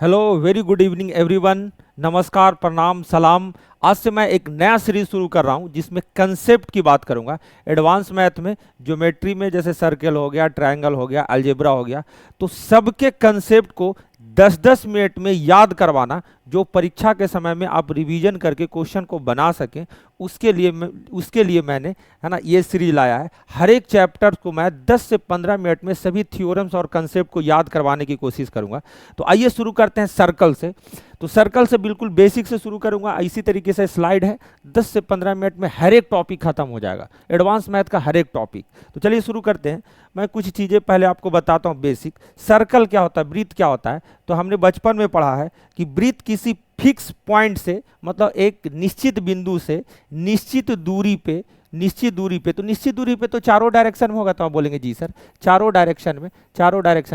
Hello, very good evening everyone. नमस्कार, प्रणाम, सलाम। आज से मैं एक नया सीरीज शुरू कर रहा हूं जिसमें कंसेप्ट की बात करूंगा। एडवांस मैथ में, ज्योमेट्री में, जैसे सर्कल हो गया, ट्रायंगल हो गया, अलजेब्रा हो गया, तो सबके कंसेप्ट को 10-10 मिनट में याद करवाना, जो परीक्षा के समय में आप रिवीजन करके क्वेश्चन को बना सकें। उसके लिए मैंने, है ना, ये सीरीज लाया है। हर एक चैप्टर को मैं 10 से 15 मिनट में सभी थ्योरम्स और कंसेप्ट को याद करवाने की कोशिश करूंगा। तो आइए शुरू करते हैं सर्कल से। तो सर्कल से बिल्कुल बेसिक से शुरू करूंगा। इसी तरीके से स्लाइड है, 10 से 15 मिनट में हर एक टॉपिक खत्म हो जाएगा, एडवांस मैथ का हर एक टॉपिक। तो चलिए शुरू करते हैं। मैं कुछ चीज़ें पहले आपको बताता हूँ बेसिक। सर्कल क्या होता है, वृत्त क्या होता है। तो हमने बचपन में पढ़ा है कि वृत्त किसी फिक्स पॉइंट से, मतलब एक निश्चित बिंदु से निश्चित दूरी पे, तो निश्चित दूरी पे तो चारों डायरेक्शन में होगा। तो आप बोलेंगे जी सर, चारों डायरेक्शन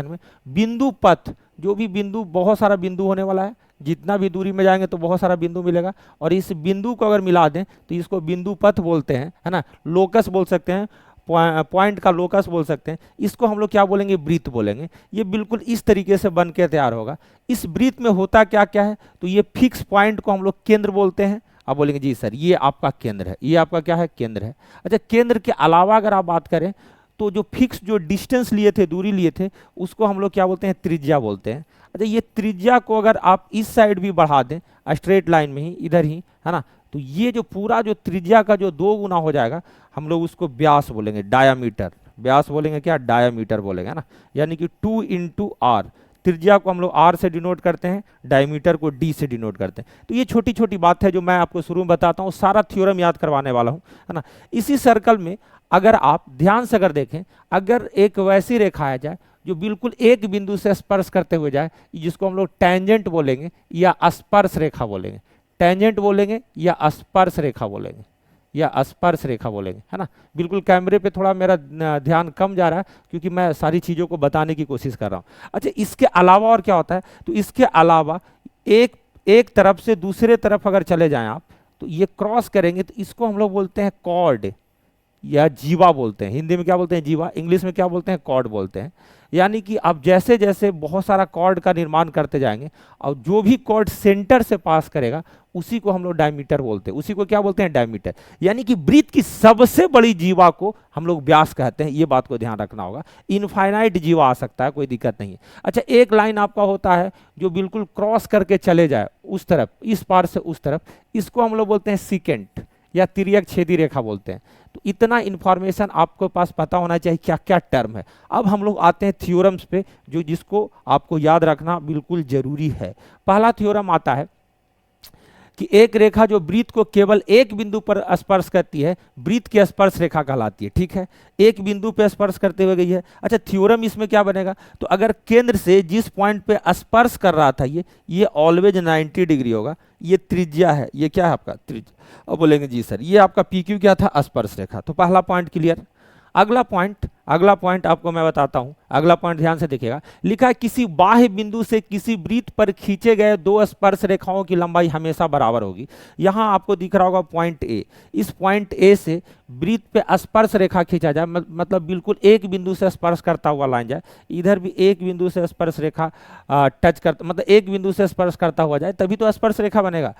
में बिंदु पथ, जो भी बिंदु, बहुत सारा बिंदु होने वाला है, जितना भी दूरी में जाएंगे तो बहुत सारा बिंदु मिलेगा, और इस बिंदु को अगर मिला दें तो इसको बिंदु पथ बोलते हैं, है ना। लोकस बोल सकते हैं, पॉइंट का लोकस बोल सकते हैं। इसको हम लोग क्या बोलेंगे, वृत्त बोलेंगे। ये बिल्कुल इस तरीके से बन के तैयार होगा। इस वृत्त में होता क्या क्या है, तो ये फिक्स पॉइंट को हम लोग केंद्र बोलते हैं। आप बोलेंगे जी सर, ये आपका केंद्र है, ये आपका क्या है, केंद्र है। अच्छा, केंद्र के अलावा अगर आप बात करें तो जो फिक्स, जो डिस्टेंस लिए थे, दूरी लिए थे, उसको हम लोग क्या बोलते हैं, त्रिज्या बोलते हैं। अच्छा, ये त्रिज्या को अगर आप इस साइड भी बढ़ा दें, स्ट्रेट लाइन में ही, इधर ही, है ना, तो ये जो पूरा जो त्रिज्या का जो 2 गुना हो जाएगा, हम लोग उसको व्यास बोलेंगे, डायामीटर। व्यास बोलेंगे क्या, डायामीटर बोलेंगे, है ना। यानी कि 2 इंटू आर। त्रिज्या को हम लोग आर से डिनोट करते हैं, डायमीटर को डी से डिनोट करते हैं। तो ये छोटी छोटी बात है जो मैं आपको शुरू में बताता हूँ, सारा थ्योरम याद करवाने वाला हूँ, है ना। इसी सर्कल में अगर आप ध्यान से अगर देखें, अगर एक वैसी रेखा आ जाए जो बिल्कुल एक बिंदु से स्पर्श करते हुए जाए, जिसको हम लोग टैंजेंट बोलेंगे या स्पर्श रेखा बोलेंगे। टैंजेंट बोलेंगे या स्पर्श रेखा बोलेंगे, या स्पर्श रेखा बोलेंगे, है ना। बिल्कुल कैमरे पे थोड़ा मेरा ध्यान कम जा रहा है क्योंकि मैं सारी चीज़ों को बताने की कोशिश कर रहा हूँ। अच्छा, इसके अलावा और क्या होता है, तो इसके अलावा एक एक तरफ से दूसरे तरफ अगर चले जाएं आप, तो ये क्रॉस करेंगे, तो इसको हम लोग बोलते हैं कॉर्ड या जीवा बोलते हैं। हिंदी में क्या बोलते हैं, जीवा। इंग्लिश में क्या बोलते हैं, कॉर्ड बोलते हैं। यानी कि आप जैसे जैसे बहुत सारा कॉर्ड का निर्माण करते जाएंगे, और जो भी कॉर्ड सेंटर से पास करेगा उसी को हम लोग डायमीटर बोलते हैं। उसी को क्या बोलते हैं, डायमीटर। यानी कि वृत्त की सबसे बड़ी जीवा को हम लोग व्यास कहते हैं। ये बात को ध्यान रखना होगा। इनफाइनाइट जीवा आ सकता है, कोई दिक्कत नहीं है। अच्छा, एक लाइन आपका होता है जो बिल्कुल क्रॉस करके चले जाए उस तरफ, इस पार से उस तरफ, इसको हम लोग बोलते हैं सीकेंट या तिर्यक छेदी रेखा बोलते हैं। तो इतना इंफॉर्मेशन आपको पास पता होना चाहिए क्या क्या टर्म है। अब हम लोग आते हैं थ्योरम्स पे, जिसको आपको याद रखना बिल्कुल जरूरी है। पहला थ्योरम आता है कि एक रेखा जो वृत्त को केवल एक बिंदु पर स्पर्श करती है, वृत्त की स्पर्श रेखा कहलाती है। ठीक है, एक बिंदु पे स्पर्श करते हुए गई है। अच्छा, थ्योरम इसमें क्या बनेगा, तो अगर केंद्र से जिस पॉइंट पे स्पर्श कर रहा था ये ऑलवेज 90 डिग्री होगा। ये त्रिज्या है, ये क्या है आपका, त्रिज्या। अब बोलेंगे जी सर, ये आपका पी क्यू क्या था, स्पर्श रेखा। तो पहला पॉइंट क्लियर। अगला पॉइंट आपको मैं बताता हूं। अगला पॉइंट ध्यान से देखिएगा, लिखा है किसी बाह्य बिंदु से किसी वृत्त पर खींचे गए 2 स्पर्श रेखाओं की लंबाई हमेशा बराबर होगी। यहां आपको दिख रहा होगा पॉइंट ए। इस पॉइंट ए से वृत्त पे स्पर्श रेखा खींचा जाए, मतलब बिल्कुल एक बिंदु से स्पर्श करता हुआ लाइन जाए। इधर भी एक बिंदु से स्पर्श रेखा टच करता, मतलब एक बिंदु से स्पर्श करता हुआ जाए, तभी तो स्पर्श रेखा बनेगा।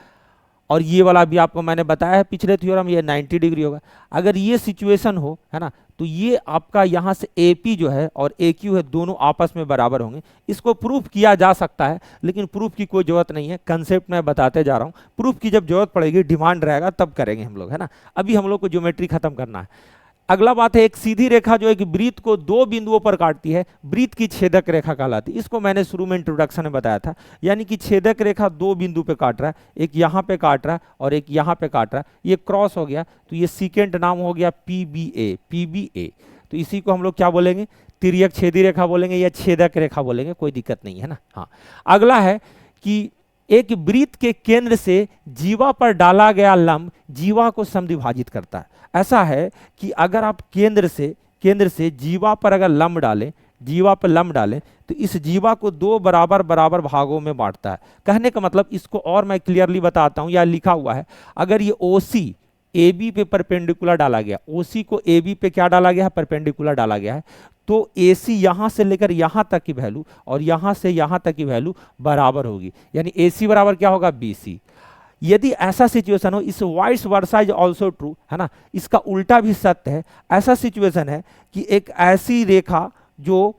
और ये वाला भी आपको मैंने बताया है पिछले थ्योरम, ये 90 डिग्री होगा। अगर ये सिचुएशन हो, है ना, तो ये आपका यहाँ से AP जो है और AQ है, दोनों आपस में बराबर होंगे। इसको प्रूफ किया जा सकता है, लेकिन प्रूफ की कोई जरूरत नहीं है, कंसेप्ट मैं बताते जा रहा हूँ। प्रूफ की जब जरूरत पड़ेगी, डिमांड रहेगा, तब करेंगे हम लोग, है ना। अभी हम लोग को ज्योमेट्री खत्म करना है। अगला बात है, एक सीधी रेखा जो एक वृत्त को 2 बिंदुओं पर काटती है, वृत्त की छेदक रेखा कहलाती है। इसको मैंने शुरू में इंट्रोडक्शन में बताया था। यानी कि छेदक रेखा 2 बिंदु पे काट रहा है, एक यहाँ पे काट रहा है और एक यहाँ पे काट रहा है। ये क्रॉस हो गया, तो ये सीकेंट नाम हो गया PBA। तो इसी को हम लोग क्या बोलेंगे, तिर्यक छेदी रेखा बोलेंगे या छेदक रेखा बोलेंगे, कोई दिक्कत नहीं है ना। हाँ, अगला है कि एक वृत्त के केंद्र से जीवा पर डाला गया लंब जीवा को समद्विभाजित करता है। ऐसा है कि अगर आप केंद्र से जीवा पर अगर लंब डालें, जीवा पर लंब डालें, तो इस जीवा को 2 बराबर बराबर भागों में बांटता है। कहने का मतलब, इसको और मैं क्लियरली बताता हूं, या लिखा हुआ है, अगर ये OC ए बी पे परपेंडिकुलर डाला गया, ओ सी को ए बी पे क्या डाला गया है, परपेंडिकुलर डाला गया है, तो ए सी यहां से लेकर यहां तक की वैल्यू और यहां से यहां तक की वैल्यू बराबर होगी, यानी ए सी बराबर क्या होगा, बी सी। यदि ऐसा सिचुएशन हो, इस vice versa is also true, है ना, इसका उल्टा भी सत्य है। ऐसा सिचुएशन है कि एक ऐसी रेखा जो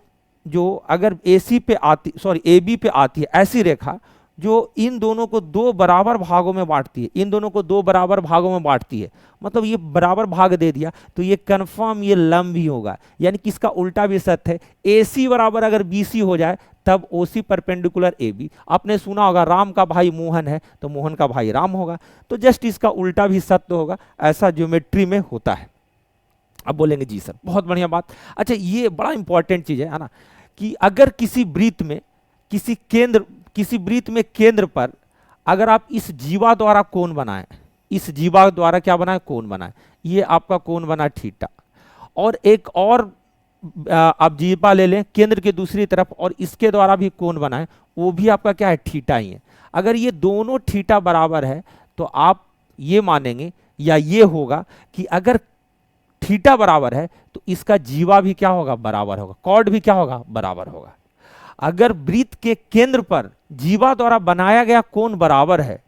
जो अगर ए सी पे आती, सॉरी ए बी पे आती है, ऐसी रेखा जो इन दोनों को दो बराबर भागों में बांटती है, इन दोनों को दो बराबर भागों में बांटती है, मतलब ये बराबर भाग दे दिया, तो ये कंफर्म ये लंब ही होगा, यानी कि इसका उल्टा भी सत्य है। ए सी बराबर अगर बी सी हो जाए तब ओ सी परपेंडिकुलर ए बी। आपने सुना होगा राम का भाई मोहन है तो मोहन का भाई राम होगा, तो जस्ट इसका उल्टा भी सत्य होगा, ऐसा ज्योमेट्री में होता है। अब बोलेंगे जी सर बहुत बढ़िया बात। अच्छा ये बड़ा इंपॉर्टेंट चीज है ना, कि अगर किसी वृत्त में किसी वृत्त में केंद्र पर अगर आप इस जीवा द्वारा कोण बनाएं, इस जीवा द्वारा क्या बनाएं, कोण बनाएं, ये आपका कोण बना थीटा, और एक और आप जीवा ले लें केंद्र के दूसरी तरफ और इसके द्वारा भी कोण बनाएं, वो भी आपका क्या है, थीटा ही है। अगर ये दोनों थीटा बराबर है तो आप ये मानेंगे या ये होगा कि अगर थीटा बराबर है तो इसका जीवा भी क्या होगा, बराबर होगा, कॉर्ड भी क्या होगा, बराबर होगा। अगर वृत्त के केंद्र पर जीवा द्वारा बनाया गया कोण बराबर है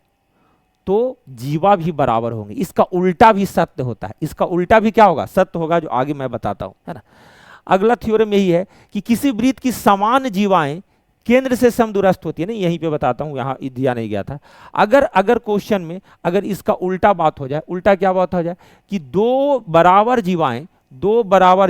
तो जीवा भी बराबर होंगे, इसका उल्टा भी सत्य होता है, इसका उल्टा भी क्या होगा, सत्य होगा, जो आगे मैं बताता हूं, है ना। अगला थ्योरम यही है कि किसी वृत्त की समान जीवाएं केंद्र से समदूरस्थ होती है, नहीं यहीं पे बताता हूं, यहां दिया नहीं गया था। अगर क्वेश्चन में अगर इसका उल्टा बात हो जाए, उल्टा क्या बात हो जाए कि दो बराबर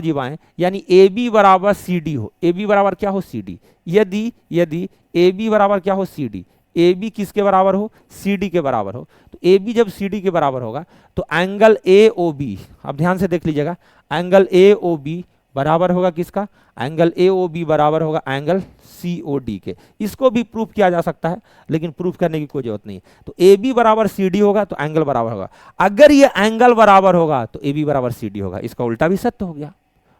जीवाएं यानी ए बी बराबर सी डी हो, ए बी बराबर क्या हो, सी डी, यदि ए बी बराबर क्या हो, सी डी, ए बी किसके बराबर हो, सी डी के बराबर हो, तो ए बी जब सी डी के बराबर होगा तो एंगल ए ओ बी, आप ध्यान से देख लीजिएगा, एंगल ए ओ बी बराबर होगा किसका, एंगल ए ओ बी बराबर होगा एंगल सी ओ डी के। इसको भी प्रूफ किया जा सकता है लेकिन प्रूफ करने की कोई जरूरत नहीं है। तो ए बी बराबर सी डी होगा तो एंगल बराबर होगा, अगर ये एंगल बराबर होगा तो ए बी बराबर सी डी होगा, इसका उल्टा भी सत्य हो गया।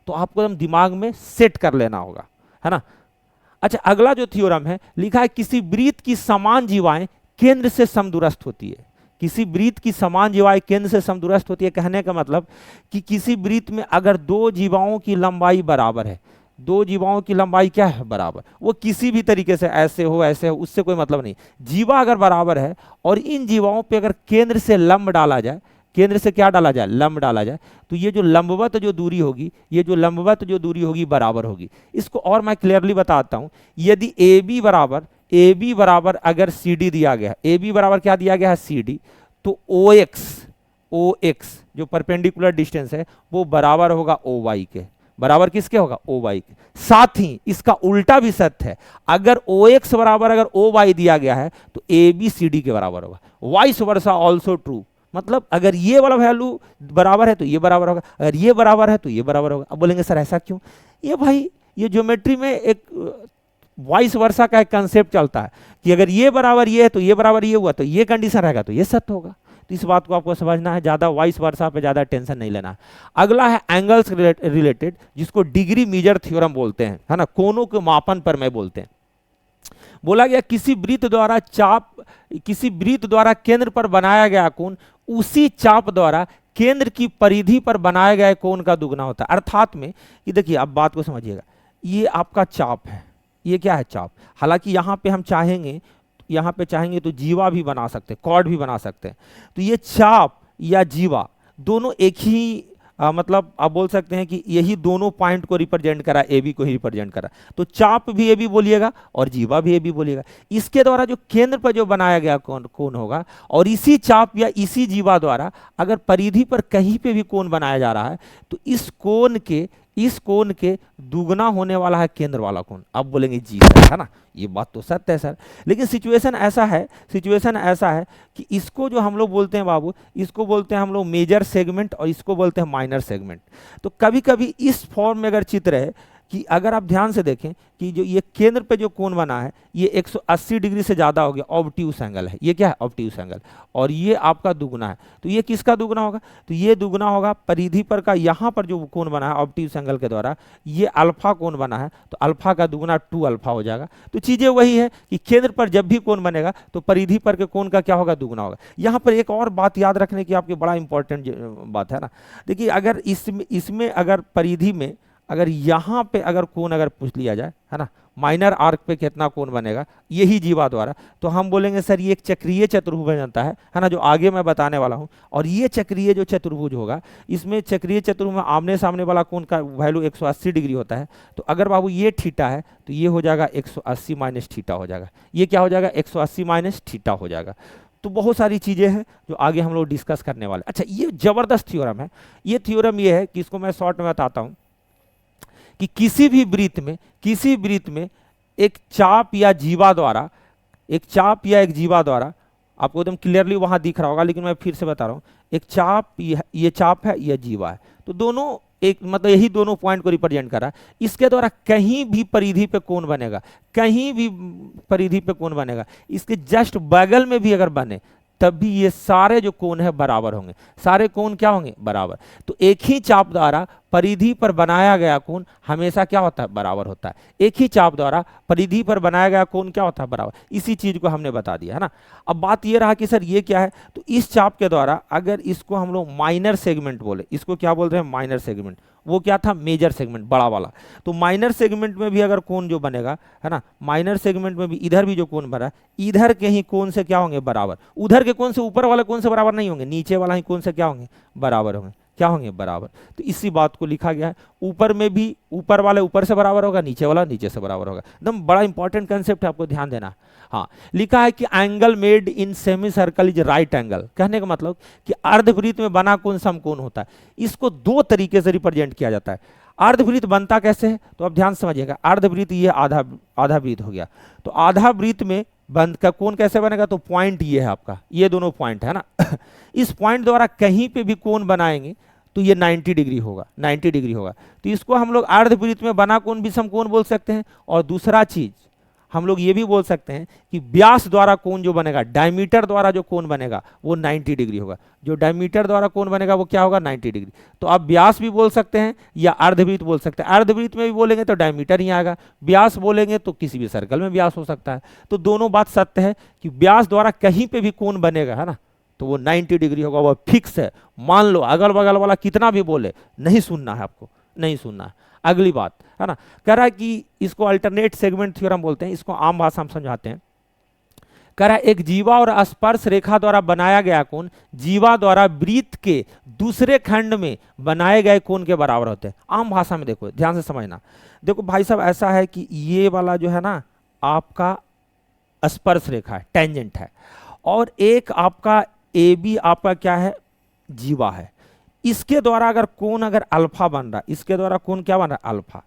तो आपको एकदम दिमाग में सेट कर लेना होगा, है ना। अच्छा अगला जो थ्योरम है लिखा है किसी वृत्त की समान जीवाएं केंद्र से समदूरस्थ होती है, किसी वृत्त की समान जीवाएं केंद्र से समदूरस्थ होती है, कहने का मतलब कि किसी वृत्त में अगर दो जीवाओं की लंबाई बराबर है, दो जीवाओं की लंबाई क्या है, बराबर, वो किसी भी तरीके से ऐसे हो उससे कोई मतलब नहीं, जीवा अगर बराबर है और इन जीवाओं पे अगर केंद्र से लंब डाला जाए, केंद्र से क्या डाला जाए, लंब डाला जाए, तो ये जो लंबवत जो दूरी होगी बराबर होगी। इसको और मैं क्लियरली बताता हूं, यदि ए बी बराबर अगर सी डी दिया गया, ए बी बराबर क्या दिया गया है, सी डी, तो ओ एक्स जो परपेंडिकुलर डिस्टेंस है वो बराबर होगा ओ वाई के, बराबर किसके होगा, ओ वाई के। साथ ही इसका उल्टा भी सत्य है, अगर ओ एक्स बराबर अगर ओ वाई दिया गया है तो ए बी सी डी के बराबर होगा, वाइस वर्सा ऑल्सो ट्रू, मतलब अगर ये वाला वैल्यू बराबर है तो ये बराबर होगा, अगर ये बराबर है तो ये बराबर होगा। अब बोलेंगे सर ऐसा क्यों, ये भाई ये ज्योमेट्री में एक वाइस वर्सा का एक कंसेप्ट चलता है कि अगर ये बराबर ये है तो ये बराबर ये हुआ तो ये कंडीशन रहेगा तो ये सत्य होगा। तो इस बात को आपको समझना है, ज्यादा वाइस वर्सा पे ज्यादा टेंशन नहीं लेना है। अगला है एंगल्स रिलेटेड, जिसको डिग्री मेजर थ्योरम बोलते हैं, है ना, कोनों के मापन पर में बोलते हैं। बोला गया किसी वृत्त द्वारा केंद्र पर बनाया गया कोण उसी चाप द्वारा केंद्र की परिधि पर बनाए गए कोण का दुगना होता है। अर्थात में ये देखिए, आप बात को समझिएगा, ये आपका चाप है, ये क्या है, चाप। हालांकि यहाँ पे हम चाहेंगे तो जीवा भी बना सकते हैं, कॉर्ड भी बना सकते हैं। तो ये चाप या जीवा दोनों एक ही मतलब आप बोल सकते हैं कि यही दोनों पॉइंट को रिप्रेजेंट करा, ए बी को ही रिप्रेजेंट करा। तो चाप भी ए बी बोलिएगा और जीवा भी ए बी बोलिएगा। इसके द्वारा जो केंद्र पर जो बनाया गया कोण होगा, और इसी चाप या इसी जीवा द्वारा अगर परिधि पर कहीं पे भी कोण बनाया जा रहा है तो इस कोण के दुगना होने वाला है केंद्र वाला कोण। अब बोलेंगे जी सर, है ना, ये बात तो सत्य है सर, लेकिन सिचुएशन ऐसा है कि इसको जो हम लोग बोलते हैं बाबू, इसको बोलते हैं हम लोग मेजर सेगमेंट और इसको बोलते हैं माइनर सेगमेंट। तो कभी कभी इस फॉर्म में अगर चित्र है कि अगर आप ध्यान से देखें कि जो ये केंद्र पे जो कोण बना है ये 180 डिग्री से ज़्यादा हो गया, ऑब्ट्यूस एंगल है, ये क्या है, ऑब्ट्यूस एंगल, और ये आपका दुगना है। तो ये किसका दुगना होगा, तो ये दुगना होगा परिधि पर का, यहाँ पर जो कोण बना है ऑब्ट्यूस एंगल के द्वारा, ये अल्फा कोण बना है, तो अल्फा का दुगना 2 अल्फा हो जाएगा। तो चीज़ें वही है कि केंद्र पर जब भी कोण बनेगा तो परिधि पर के कोण का क्या होगा, दुगना होगा। यहाँ पर एक और बात याद रखने की आपकी बड़ा इंपॉर्टेंट बात है ना, देखिए अगर इसमें अगर परिधि में अगर यहाँ पे अगर कोण अगर पूछ लिया जाए, है ना, माइनर आर्क पे कितना कोण बनेगा यही जीवा द्वारा, तो हम बोलेंगे सर ये एक चक्रीय चतुर्भुज बनता है ना, जो आगे मैं बताने वाला हूँ। और ये चक्रीय जो चतुर्भुज होगा, इसमें चक्रीय चतुर्भुज में आमने सामने वाला कोण का वैल्यू 180 डिग्री होता है। तो अगर बाबू ये थीटा है तो ये हो जाएगा 180 माइनस थीटा हो जाएगा, ये क्या हो जाएगा, 180 माइनस थीटा हो जाएगा। तो बहुत सारी चीज़ें हैं जो आगे हम लोग डिस्कस करने वाले। अच्छा, ये जबरदस्त थ्योरम है। ये थ्योरम ये है कि इसको मैं शॉर्ट में बताता हूँ कि किसी वृत्त में एक चाप या जीवा द्वारा, आपको एकदम क्लियरली वहां दिख रहा होगा, लेकिन मैं फिर से बता रहा हूं, एक चाप, ये चाप है, यह जीवा है, तो दोनों एक मतलब यही दोनों पॉइंट को रिप्रेजेंट कर रहा है। इसके द्वारा कहीं भी परिधि पे कोण बनेगा, इसके जस्ट बगल में भी अगर बने तब भी ये सारे जो कोण है बराबर होंगे, सारे कोण क्या होंगे, बराबर। तो एक ही चाप द्वारा परिधि पर बनाया गया कोण हमेशा क्या होता है, बराबर होता है। एक ही चाप द्वारा परिधि पर बनाया गया कोण क्या होता है, बराबर। इसी चीज को हमने बता दिया है ना। अब बात ये रहा कि सर ये क्या है, तो इस चाप के द्वारा अगर इसको हम लोग माइनर सेगमेंट बोले, इसको क्या बोल रहे हैं, माइनर सेगमेंट, वो क्या था, मेजर सेगमेंट, बड़ा वाला। तो माइनर सेगमेंट में भी अगर कोण जो बनेगा, है ना, माइनर सेगमेंट में भी इधर भी जो कोण बना, इधर के ही कोण से क्या होंगे, बराबर। उधर के कोण से ऊपर वाले कोण से बराबर नहीं होंगे, नीचे वाला ही कोण से क्या होंगे, बराबर होंगे। क्या होंगे, बराबर। तो इसी बात को लिखा गया है। ऊपर में भी ऊपर वाले ऊपर से बराबर होगा, नीचे वाला नीचे से बराबर होगा। एकदम बड़ा इंपॉर्टेंट कंसेप्ट है, आपको ध्यान देना। हाँ, लिखा है कि angle made in semi circle is right angle. कहने का मतलब कि अर्धवृत्त में बना कोण समकोण होता है। इसको दो तरीके से रिप्रेजेंट किया जाता है। अर्धवृत्त बनता कैसे है, तो आप ध्यान समझिएगा। अर्धवृत्त ये आधा वृत्त हो गया, तो आधा वृत्त में बंद का कोण कैसे बनेगा, तो पॉइंट ये है आपका, ये दोनों पॉइंट है ना इस पॉइंट द्वारा कहीं पे भी कोण बनाएंगे तो ये 90 डिग्री होगा, 90 डिग्री होगा। तो इसको हम लोग अर्धवृत्त में बना कोण भी समकोण बोल सकते हैं। और दूसरा चीज हम लोग ये भी बोल सकते हैं कि व्यास द्वारा कोण जो बनेगा, डायमीटर द्वारा जो कोण बनेगा वो 90 डिग्री होगा। जो डायमीटर द्वारा कोण बनेगा वो क्या होगा, 90 डिग्री। तो आप व्यास भी बोल सकते हैं या अर्धवृत्त बोल सकते हैं। अर्धवृत्त में भी बोलेंगे तो डायमीटर ही आएगा, व्यास बोलेंगे तो किसी भी सर्कल में व्यास हो सकता है। तो दोनों बात सत्य है कि व्यास द्वारा कहीं पे भी कोण बनेगा, है ना, तो वो 90 डिग्री होगा, वो फिक्स है। मान लो अगल बगल वाला कितना भी बोले, नहीं सुनना है आपको, नहीं सुनना है। अगली बात है ना, कह रहा है कि इसको अल्टरनेट सेगमेंट थ्योरम बोलते हैं, इसको आम भाषा में समझाते हैं। कह रहा है एक जीवा और स्पर्श रेखा द्वारा बनाया गया कोण जीवा द्वारा वृत्त के दूसरे खंड में बनाए गए कोण के बराबर होते हैं। आम भाषा में देखो, ध्यान से समझना। देखो भाई साहब, ऐसा है कि ये वाला जो है ना आपका स्पर्श रेखा है, टेंजेंट है, और एक आपका ए बी आपका क्या है, जीवा है। इसके द्वारा अगर कोण अगर अल्फा बन रहा है, इसके द्वारा कोण क्या बन रहा है, अल्फा।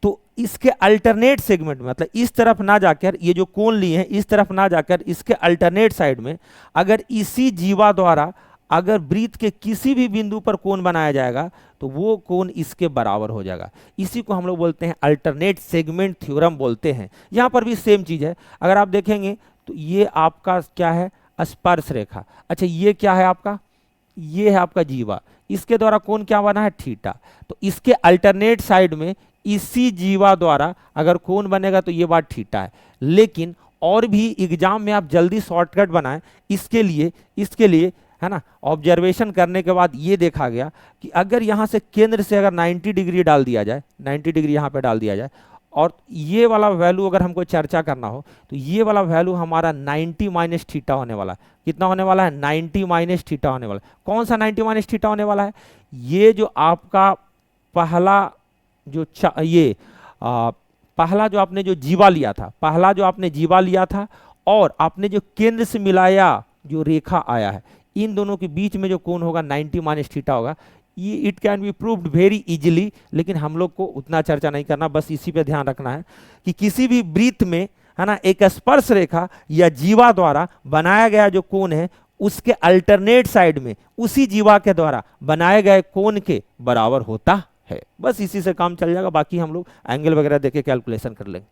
तो इसके अल्टरनेट सेगमेंट में, मतलब इस तरफ ना जाकर, ये जो कोण लिए हैं इस तरफ ना जाकर, इसके अल्टरनेट साइड में अगर इसी जीवा द्वारा अगर वृत्त के किसी भी बिंदु पर कोण बनाया जाएगा तो वो कोण इसके बराबर हो जाएगा। इसी को हम लोग बोलते हैं अल्टरनेट सेगमेंट थ्योरम बोलते हैं। यहाँ पर भी सेम चीज है। अगर आप देखेंगे तो ये आपका क्या है, स्पर्श रेखा। अच्छा, ये क्या है आपका, ये है आपका जीवा। इसके द्वारा कोण क्या बना है, थीटा। तो इसके अल्टरनेट साइड में इसी जीवा द्वारा अगर कोण बनेगा तो ये बात थीटा है। लेकिन और भी एग्जाम में आप जल्दी शॉर्टकट बनाएं, इसके लिए है ना, ऑब्जर्वेशन करने के बाद ये देखा गया कि अगर यहाँ से केंद्र से अगर 90 डिग्री डाल दिया जाए, 90 डिग्री यहाँ पे डाल दिया जाए, और ये वाला वैल्यू अगर हमको चर्चा करना हो तो ये वाला वैल्यू हमारा 90 माइनस थीटा होने वाला है। कितना होने वाला है, 90 माइनस थीटा होने वाला है। कौन सा 90 माइनस थीटा होने वाला है, ये जो आपका पहला जो पहला जो आपने जो जीवा लिया था, पहला जो आपने जीवा लिया था और आपने जो केंद्र से मिलाया जो रेखा आया है, इन दोनों के बीच में जो कोण होगा 90 माइनस थीटा होगा। ये it can be proved very easily, लेकिन हम लोग को उतना चर्चा नहीं करना, बस इसी पे ध्यान रखना है कि किसी भी वृत्त में, है ना, एक स्पर्श रेखा या जीवा द्वारा बनाया गया जो कोण है उसके अल्टरनेट साइड में उसी जीवा के द्वारा बनाए गए कोण के बराबर होता है। बस इसी से काम चल जाएगा, बाकी हम लोग एंगल वगैरह देके कैलकुलेशन कर लेंगे।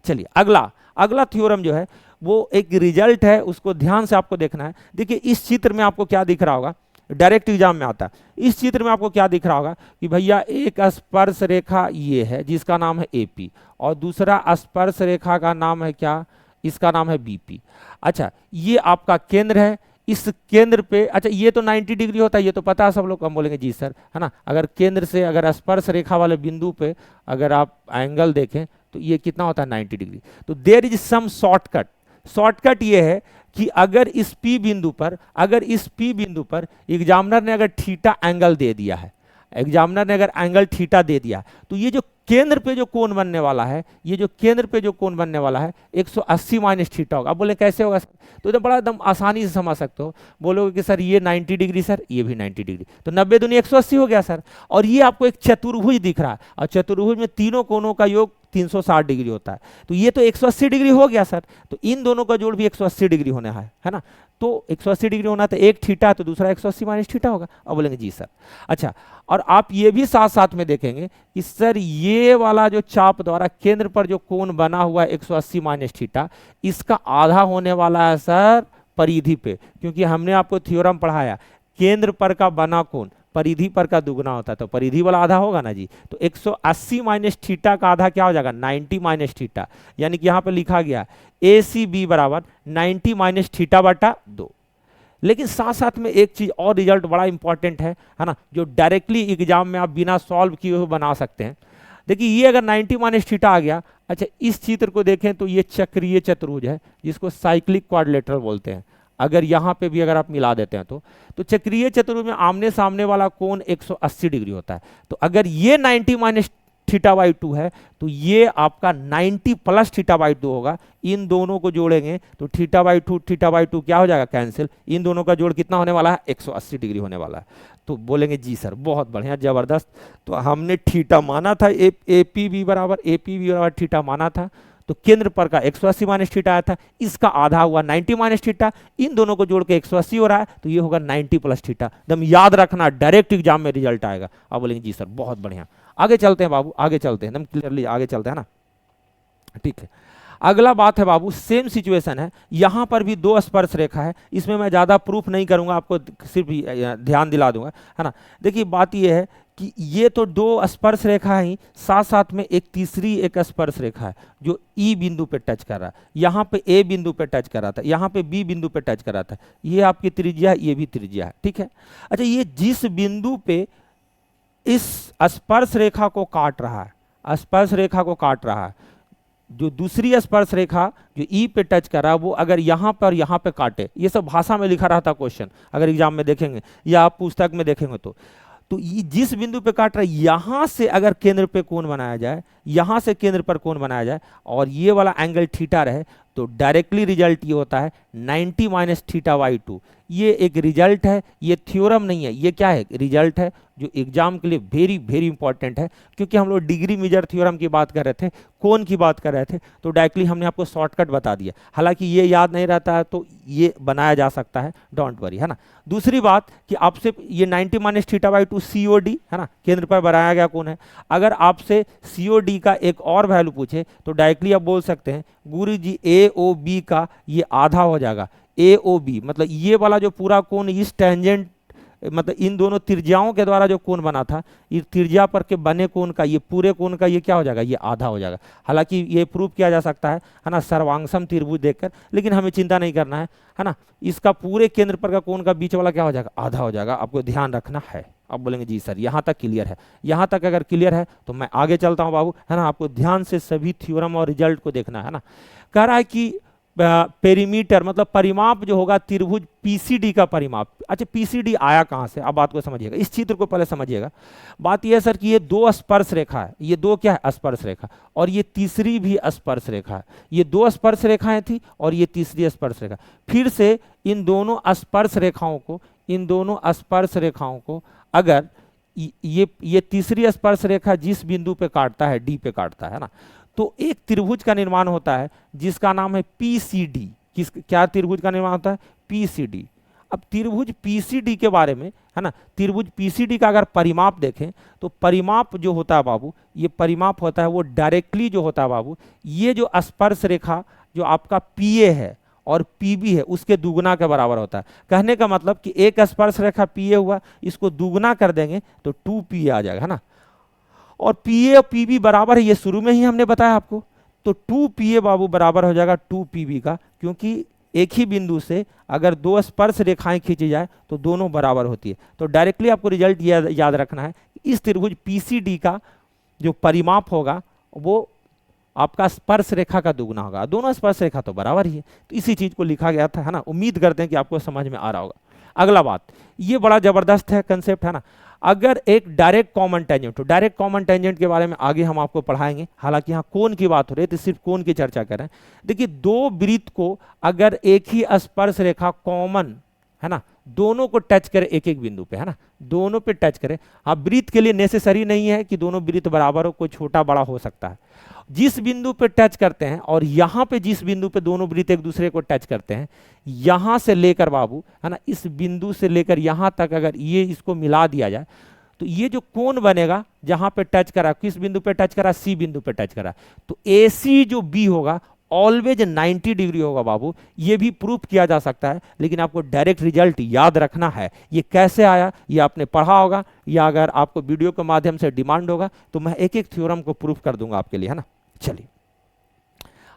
चलिए अगला अगला थ्योरम जो है वो एक रिजल्ट है, उसको ध्यान से आपको देखना है। देखिए इस चित्र में आपको क्या दिख रहा होगा, डायरेक्ट एग्जाम में आता है। इस चित्र में आपको क्या दिख रहा होगा कि भैया एक स्पर्श रेखा ये है जिसका नाम है एपी, और दूसरा स्पर्श रेखा का नाम है क्या, इसका नाम है बीपी। अच्छा ये आपका केंद्र है, इस केंद्र पे, अच्छा ये तो 90 डिग्री होता है, ये तो पता है सब लोग, हम बोलेंगे जी सर, है ना। अगर केंद्र से अगर स्पर्श रेखा वाले बिंदु पे अगर आप एंगल देखें तो ये कितना होता है 90 डिग्री। तो there is some shortcut, shortcut ये है कि अगर इस P बिंदु पर, अगर इस P बिंदु पर एग्जामिनर ने अगर थीटा एंगल दे दिया है, एग्जामिनर ने अगर एंगल थीटा दे दिया, तो ये जो केंद्र पे जो कोण बनने वाला है, ये जो केंद्र पे जो कोण बनने वाला है 180 माइनस थीटा होगा। अब बोले कैसे होगा सर, तो एकदम बड़ा एकदम आसानी से समझ सकते हो। बोलोगे कि सर ये 90 डिग्री, सर ये भी 90 डिग्री, तो 90 दूनी 180 हो गया सर। और ये आपको एक चतुर्भुज दिख रहा है, और चतुर्भुज में तीनों कोणों का योग 360 डिग्री होता है, तो ये तो 180 डिग्री हो गया सर। तो इन दोनों का जोड़ भी 180 डिग्री होने है ना। तो 180 डिग्री होना, तो एक थीटा तो दूसरा 180 माइनस थीटा होगा। अब बोलेंगे जी सर। अच्छा और आप ये भी साथ साथ में देखेंगे कि सर ये वाला जो चाप द्वारा केंद्र पर जो कोण बना हुआ है 180 माइनस थीटा, इसका आधा होने वाला है सर परिधि पे, क्योंकि हमने आपको थ्योरम पढ़ाया केंद्र पर का बना कोण परिधि पर का दुगना होता है, तो परिधि वाला आधा होगा ना जी। तो 180 माइनस थीटा का आधा क्या हो जाएगा 90 माइनस थीटा, यानी कि यहाँ पे लिखा गया ए सी बी बराबर 90 माइनस थीटा बटा 2। लेकिन साथ साथ में एक चीज और रिजल्ट बड़ा इंपॉर्टेंट है ना, जो डायरेक्टली एग्जाम में आप बिना सॉल्व किए हुए बना सकते हैं। देखिए ये अगर 90 माइनस थीटा आ गया, अच्छा इस चित्र को देखें तो ये चक्रीय चतुर्भुज है जिसको साइक्लिक क्वाड्रिलेटरल बोलते हैं। अगर यहाँ पे भी अगर आप मिला देते हैं तो चक्रीय चतुर्भुज में आमने सामने वाला कोण 180 डिग्री होता है। तो अगर ये 90 माइनस थीटा बाई 2 है, तो ये आपका 90 प्लस थीटा बाई 2 होगा। इन दोनों को जोड़ेंगे तो थीटा बाई 2 क्या हो जाएगा कैंसिल, इन दोनों का जोड़ कितना होने वाला है 180 डिग्री होने वाला है। तो बोलेंगे जी सर बहुत बढ़िया जबरदस्त। तो हमने थीटा माना था ए पी बी बराबर थीटा माना था, तो केंद्र पर का 180 माइनस थीटा आया था, इसका आधा हुआ 90 माइनस थीटा, इन दोनों को जोड़ के 180 हो रहा है, तो ये होगा 90 प्लस थीटा। एकदम याद रखना, डायरेक्ट एग्जाम में रिजल्ट आएगा। आप बोलेंगे जी सर बहुत बढ़िया। आगे चलते हैं बाबू, आगे चलते हैं, एकदम क्लियरली आगे चलते हैं ना, ठीक है। अगला बात है बाबू, सेम सिचुएशन है, यहां पर भी दो स्पर्श रेखा है। इसमें मैं ज्यादा प्रूफ नहीं करूंगा, आपको सिर्फ ध्यान दिला दूंगा, है ना। देखिए बात यह है कि ये तो दो स्पर्श रेखा ही, साथ साथ में एक तीसरी एक स्पर्श रेखा है जो ई बिंदु पे टच कर रहा है, यहाँ पे ए बिंदु पे टच कर रहा था, यहाँ पे बी बिंदु पे टच कर रहा था। ये आपकी त्रिज्या है, ये भी त्रिज्या है, ठीक है। अच्छा ये जिस बिंदु पे इस स्पर्श रेखा को काट रहा है, स्पर्श रेखा को काट रहा है, जो दूसरी स्पर्श रेखा जो ई पे टच कर रहा है, वो अगर यहाँ पर यहाँ पे काटे, ये सब भाषा में लिखा रहता क्वेश्चन, अगर एग्जाम में देखेंगे या आप पुस्तक में देखेंगे तो जिस बिंदु पे काट रहा है, यहां से अगर केंद्र पे कोण बनाया जाए, यहां से केंद्र पर कोण बनाया जाए और ये वाला एंगल थीटा रहे, तो डायरेक्टली रिजल्ट ये होता है 90 माइनस थीटा बाई 2। ये एक रिजल्ट है, ये थ्योरम नहीं है, ये क्या है रिजल्ट है, जो एग्जाम के लिए वेरी वेरी इंपॉर्टेंट है। क्योंकि हम लोग डिग्री मेजर थ्योरम की बात कर रहे थे, कोण की बात कर रहे थे, तो डायरेक्टली हमने आपको शॉर्टकट बता दिया। हालांकि ये याद नहीं रहता है तो ये बनाया जा सकता है, डोंट वरी, है ना। दूसरी बात कि आपसे ये 90 माइनस थीटा बाई 2 COD है ना, केंद्र पर बनाया गया कोण है। अगर आपसे COD का एक और वैल्यू पूछे तो डायरेक्टली आप बोल सकते हैं गुरु जी AOB का ये आधा हो जाएगा। AOB मतलब ये वाला जो पूरा कोण इस टेंजेंट, मतलब इन दोनों त्रिज्याओं के द्वारा जो कोण बना था, ये त्रिज्या पर के बने कोण का, ये पूरे कोण का ये क्या हो जाएगा, ये आधा हो जाएगा। हालांकि ये प्रूफ किया जा सकता है ना, सर्वांगसम त्रिभुज देखकर, लेकिन हमें चिंता नहीं करना है ना। इसका पूरे केंद्र पर का कोण का बीच वाला क्या हो जाएगा, आधा हो जाएगा, आपको ध्यान रखना है। अब बोलेंगे जी सर यहाँ तक क्लियर है, यहाँ तक अगर क्लियर है तो मैं आगे चलता हूँ बाबू, है ना। आपको ध्यान से सभी थ्योरम और रिजल्ट को देखना है ना। कह रहा है कि पेरीमीटर मतलब परिमाप जो होगा त्रिभुज PCD का परिमाप। अच्छा PCD आया कहाँ से, अब बात को समझिएगा, इस चित्र को पहले समझिएगा। बात यह है सर कि ये दो स्पर्श रेखा है, ये दो क्या है स्पर्श रेखा, और ये तीसरी भी स्पर्श रेखा है। ये दो स्पर्श रेखाएं थी और ये तीसरी स्पर्श रेखा। फिर से इन दोनों स्पर्श रेखाओं को, इन दोनों स्पर्श रेखाओं को अगर ये तीसरी स्पर्श रेखा जिस बिंदु पे काटता है, D पे काटता है ना, तो एक त्रिभुज का निर्माण होता है जिसका नाम है PCD। क्या त्रिभुज का निर्माण होता है, PCD। अब त्रिभुज पीसीडी के बारे में, है ना, त्रिभुज पीसीडी का अगर परिमाप देखें तो परिमाप जो होता है बाबू, ये परिमाप होता है वो डायरेक्टली जो होता है बाबू, ये जो स्पर्श रेखा जो आपका पीए है और पीबी है उसके दुगुना के बराबर होता है। कहने का मतलब कि एक स्पर्श रेखा पीए हुआ, इसको दुगुना कर देंगे तो 2 पीए आ जाएगा, है ना। और पीए और पीबी बराबर है, ये शुरू में ही हमने बताया आपको। तो 2 पीए बाबू बराबर हो जाएगा 2 पीबी का, क्योंकि एक ही बिंदु से अगर दो स्पर्श रेखाएं खींची जाए तो दोनों बराबर होती है। तो डायरेक्टली आपको रिजल्ट याद रखना है, इस त्रिभुज पीसीडी का जो परिमाप होगा वो आपका स्पर्श रेखा का दुगुना होगा। दोनों स्पर्श रेखा तो बराबर ही है, तो इसी चीज को लिखा गया था, है ना। उम्मीद करते हैं कि आपको समझ में आ रहा होगा। अगला बात, ये बड़ा जबरदस्त है कंसेप्ट, है ना। अगर एक डायरेक्ट कॉमन टेंजेंट, तो डायरेक्ट कॉमन टेंजेंट के बारे में आगे हम आपको पढ़ाएंगे, हालांकि यहाँ कोण की बात हो रही है तो सिर्फ कोण की चर्चा कर रहे हैं। देखिए, दो वृत्त को अगर एक ही स्पर्श रेखा कॉमन, है ना, दोनों को टच करे एक एक बिंदु पे, है ना, दोनों पे टच करे। हाँ, वृत्त के लिए नेसेसरी नहीं है कि दोनों वृत्त बराबर हो, कोई छोटा बड़ा हो सकता है। जिस बिंदु पे टच करते हैं और यहाँ पे जिस बिंदु पे दोनों वृत्त एक दूसरे को टच करते हैं, यहाँ से लेकर बाबू, है ना, इस बिंदु से लेकर यहाँ तक अगर ये इसको मिला दिया जाए तो ये जो कोण बनेगा जहाँ पे टच करा, किस बिंदु पे टच करा, सी बिंदु पे टच करा, तो AC जो बी होगा ऑलवेज 90 डिग्री होगा बाबू। ये भी प्रूफ किया जा सकता है, लेकिन आपको डायरेक्ट रिजल्ट याद रखना है। ये कैसे आया ये आपने पढ़ा होगा, या अगर आपको वीडियो के माध्यम से डिमांड होगा तो मैं एक एक थ्योरम को प्रूफ कर दूंगा आपके लिए, है ना। चलिए,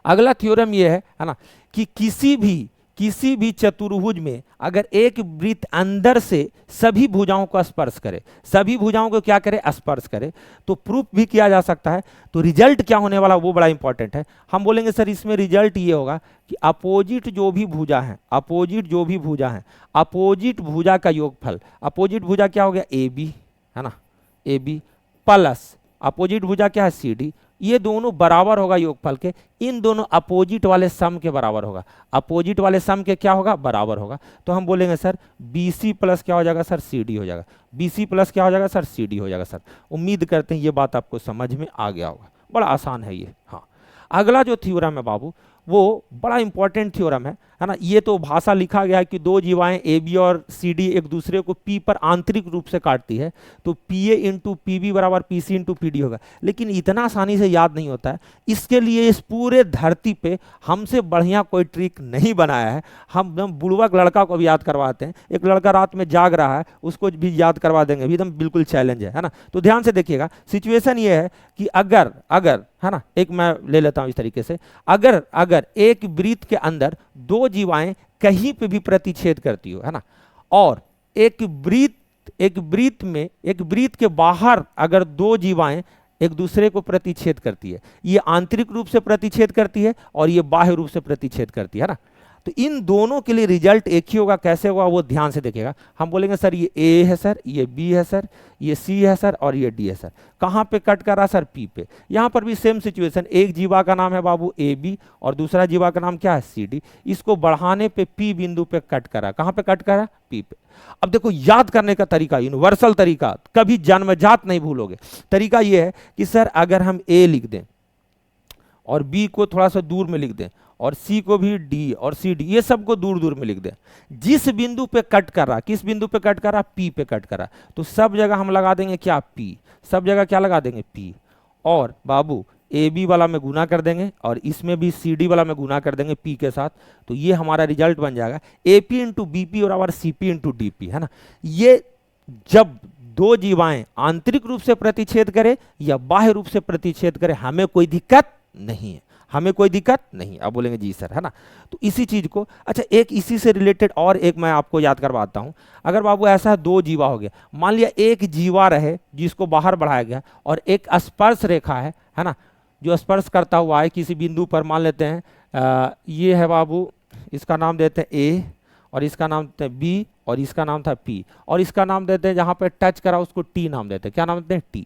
अगला थ्योरम ये है ना, कि किसी भी चतुर्भुज में अगर एक वृत्त अंदर से सभी भुजाओं को स्पर्श करे, सभी भुजाओं को क्या करे, स्पर्श करे, तो प्रूफ भी किया जा सकता है। तो रिजल्ट क्या होने वाला वो बड़ा इंपॉर्टेंट है। हम बोलेंगे सर इसमें रिजल्ट ये होगा कि अपोजिट जो भी भुजा है, अपोजिट भुजा का योगफल, अपोजिट भुजा क्या हो गया, AB, है ना, AB प्लस अपोजिट भुजा क्या है, CD, ये दोनों बराबर होगा योगफल के, इन दोनों अपोजिट वाले सम के बराबर होगा। अपोजिट वाले सम के क्या होगा, बराबर होगा। तो हम बोलेंगे सर BC प्लस क्या हो जाएगा सर, CD हो जाएगा। BC प्लस क्या हो जाएगा सर, CD हो जाएगा सर। उम्मीद करते हैं ये बात आपको समझ में आ गया होगा, बड़ा आसान है ये। हाँ, अगला जो थ्योरम है बाबू वो बड़ा इंपॉर्टेंट थ्योरम है ना। ये तो भाषा लिखा गया है कि दो जीवाएं AB और CD एक दूसरे को P पर आंतरिक रूप से काटती है, तो PA इंटू PB बराबर PC इंटू PD होगा। लेकिन इतना आसानी से याद नहीं होता है, इसके लिए इस पूरे धरती पे हमसे बढ़िया कोई ट्रिक नहीं बनाया है। हम बुड़बक लड़का को भी याद करवाते हैं, एक लड़का रात में जाग रहा है उसको भी याद करवा देंगे, अभी एकदम बिल्कुल चैलेंज है ना। तो ध्यान से देखिएगा, सिचुएशन ये है कि अगर है ना, एक मैं ले लेता हूं इस तरीके से, अगर एक वृत्त के अंदर दो जीवाएं कहीं पे भी प्रतिच्छेद करती हो, है ना, और एक वृत्त के बाहर अगर दो जीवाएं एक दूसरे को प्रतिच्छेद करती है, ये आंतरिक रूप से प्रतिच्छेद करती है और ये बाह्य रूप से प्रतिच्छेद करती है ना, तो इन दोनों के लिए रिजल्ट एक ही होगा। कैसे होगा वो ध्यान से देखिएगा। हम बोलेंगे सर ये A है सर, ये B है सर, ये C है सर और ये D है सर। कहाँ पे कट कर रहा सर, P पे। यहाँ पर भी सेम सिचुएशन, एक जीवा का नाम है बाबू AB और दूसरा जीवा का नाम क्या है, CD। इसको बढ़ाने पे P बिंदु पे कट करा, कहाँ पे कट करा, P पे। अब देखो याद करने का तरीका, यूनिवर्सल तरीका, कभी जन्मजात नहीं भूलोगे। तरीका ये है कि सर अगर हम A लिख दें और B को थोड़ा सा दूर में लिख दें और C को भी D और CD, ये सबको दूर दूर में लिख दें, जिस बिंदु पे कट कर रहा, किस बिंदु पे कट कर रहा, P पे कट कर रहा, तो सब जगह हम लगा देंगे क्या, P। सब जगह क्या लगा देंगे, P। और बाबू AB वाला में गुना कर देंगे और इसमें भी CD वाला में गुना कर देंगे P के साथ, तो ये हमारा रिजल्ट बन जाएगा AP इंटू BP बराबर CP इंटू DP, है ना। ये जब दो जीवाएं आंतरिक रूप से प्रतिच्छेद करे या बाह्य रूप से प्रतिच्छेद करे, हमें कोई दिक्कत नहीं है, हमें कोई दिक्कत नहीं। अब बोलेंगे जी सर, है ना। तो इसी चीज को, अच्छा एक इसी से रिलेटेड और एक मैं आपको याद करवाता हूं। अगर बाबू ऐसा दो जीवा हो गया, मान लिया एक जीवा रहे जिसको बाहर बढ़ाया गया और एक स्पर्श रेखा है ना, जो स्पर्श करता हुआ है किसी बिंदु पर, मान लेते हैं ये है बाबू, इसका नाम देते हैं A और इसका नाम देते हैं B और इसका नाम था P और इसका नाम देते हैं, जहां पे टच करा उसको T नाम देते हैं। क्या नाम देते हैं, T।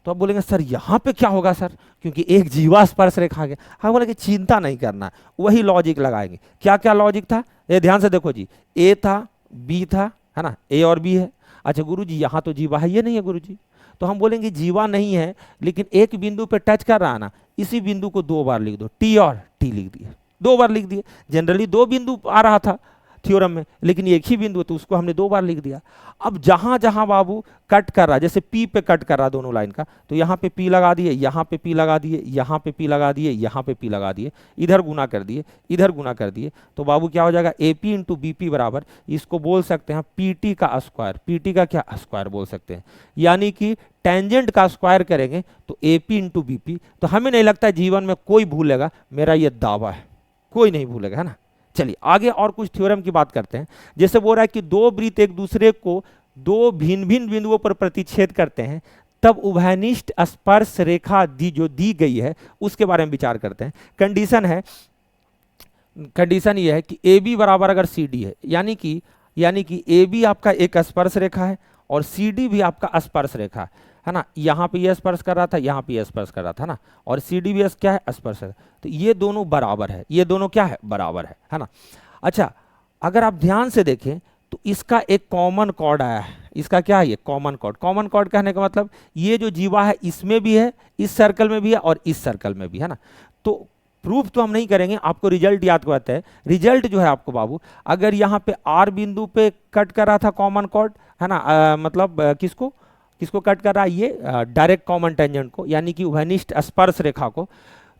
तो आप बोलेंगे सर यहाँ पे क्या होगा सर, क्योंकि एक जीवा स्पर्श रेखा आ गया। हम बोले कि चिंता नहीं करना, वही लॉजिक लगाएंगे। क्या क्या लॉजिक था, ये ध्यान से देखो जी, A था, B था, है ना, A और B है। अच्छा गुरुजी यहाँ तो जीवा है, ये नहीं है गुरुजी। तो हम बोलेंगे जीवा नहीं है, लेकिन एक बिंदु पे टच कर रहा है ना, इसी बिंदु को दो बार लिख दो, T और T लिख दिए, दो बार लिख दिए। जनरली दो बिंदु आ रहा था, थ्योरम में, लेकिन एक ही बिंदु है तो उसको हमने 2 बार लिख दिया। अब जहां जहां बाबू कट कर रहा है, जैसे पी पे कट कर रहा है दोनों लाइन का, तो यहाँ पे पी लगा दिए, यहाँ पे पी लगा दिए, यहाँ पे पी लगा दिए, यहाँ पे पी लगा दिए, इधर गुना कर दिए, इधर गुना कर दिए, तो बाबू क्या हो जाएगा, A P into B P बराबर, इसको बोल सकते हैं पी टी का स्क्वायर, पी टी का क्या स्क्वायर बोल सकते हैं, यानी कि टेंजेंट का स्क्वायर करेंगे तो A P into B P. तो हमें नहीं लगता है जीवन में कोई भूलेगा, मेरा ये दावा है, कोई नहीं भूलेगा, है ना। चलिए आगे और कुछ थ्योरम की बात करते हैं। जैसे बोल रहा है कि 2 वृत्त एक दूसरे को 2 भिन्न भिन्न बिंदुओं पर प्रतिच्छेद करते हैं, तब उभयनिष्ठ स्पर्श रेखा जो दी गई है उसके बारे में विचार करते हैं। कंडीशन ये है कि ए बी बराबर अगर सी डी है, यानी कि ए बी आपका एक स्पर्श रेखा है और सी डी भी आपका स्पर्श रेखा है ना। यहाँ पे ये स्पर्श कर रहा था, यहाँ पे ये स्पर्श कर रहा था ना, और सी डी भी क्या है, स्पर्श है। तो ये दोनों बराबर है, ये दोनों क्या है, बराबर है ना। अच्छा, अगर आप ध्यान से देखें तो इसका एक कॉमन कॉर्ड आया है, इसका क्या है, ये कॉमन कॉर्ड। कॉमन कॉर्ड कहने का मतलब ये जो जीवा है इसमें भी है, इस सर्कल में भी है और इस सर्कल में भी है ना। तो प्रूफ तो हम नहीं करेंगे, आपको रिजल्ट याद करवाते हैं। रिजल्ट जो है आपको बाबू, अगर यहाँ पे आर बिंदु पे कट कर रहा था कॉमन कॉर्ड, है ना, मतलब किसको कट कर रहा है, ये डायरेक्ट कॉमन टेंजेंट को, यानी कि उभयनिष्ठ स्पर्श रेखा को।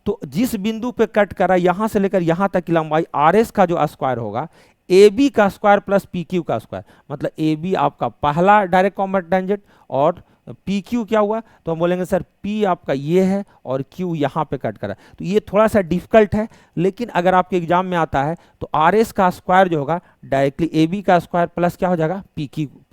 तो जिस बिंदु पे कट कर रहा है यहां से लेकर यहां तक की लंबाई आर एस का जो स्क्वायर होगा, ए बी का स्क्वायर प्लस पी क्यू का स्क्वायर, मतलब ए बी आपका पहला डायरेक्ट कॉमन टेंजेंट और पी क्यू क्या हुआ, तो हम बोलेंगे सर पी आपका ये है और क्यू यहाँ पे कट करा। तो ये थोड़ा सा डिफिकल्ट है, लेकिन अगर आपके एग्जाम में आता है तो आर एस का स्क्वायर जो होगा डायरेक्टली ए बी का स्क्वायर प्लस क्या हो जाएगा, पी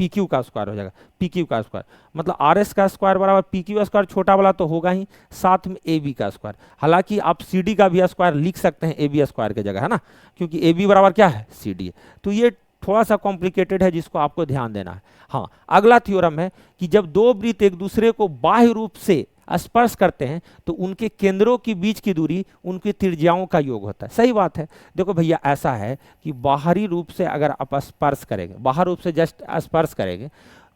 क्यू का स्क्वायर हो जाएगा, पी क्यू का स्क्वायर, मतलब आर एस का स्क्वायर बराबर पी क्यू स्क्वायर, छोटा वाला तो होगा ही, साथ में ए बी का स्क्वायर। हालांकि आप सी डी का भी स्क्वायर लिख सकते हैं ए बी स्क्वायर की जगह, है ना, क्योंकि ए बी बराबर क्या है, सी डी है। तो ये थोड़ा सा कॉम्प्लिकेटेड है जिसको आपको ध्यान देना है। हाँ, अगला थ्योरम है कि जब 2 वृत्त एक दूसरे को बाह्य रूप से स्पर्श करते हैं तो उनके केंद्रों के बीच की दूरी उनकी त्रिज्याओं का योग होता है। सही बात है। देखो भैया, ऐसा है कि बाहरी रूप से अगर आप स्पर्श करेंगे, बाहर रूप से जस्ट स्पर्श करेंगे,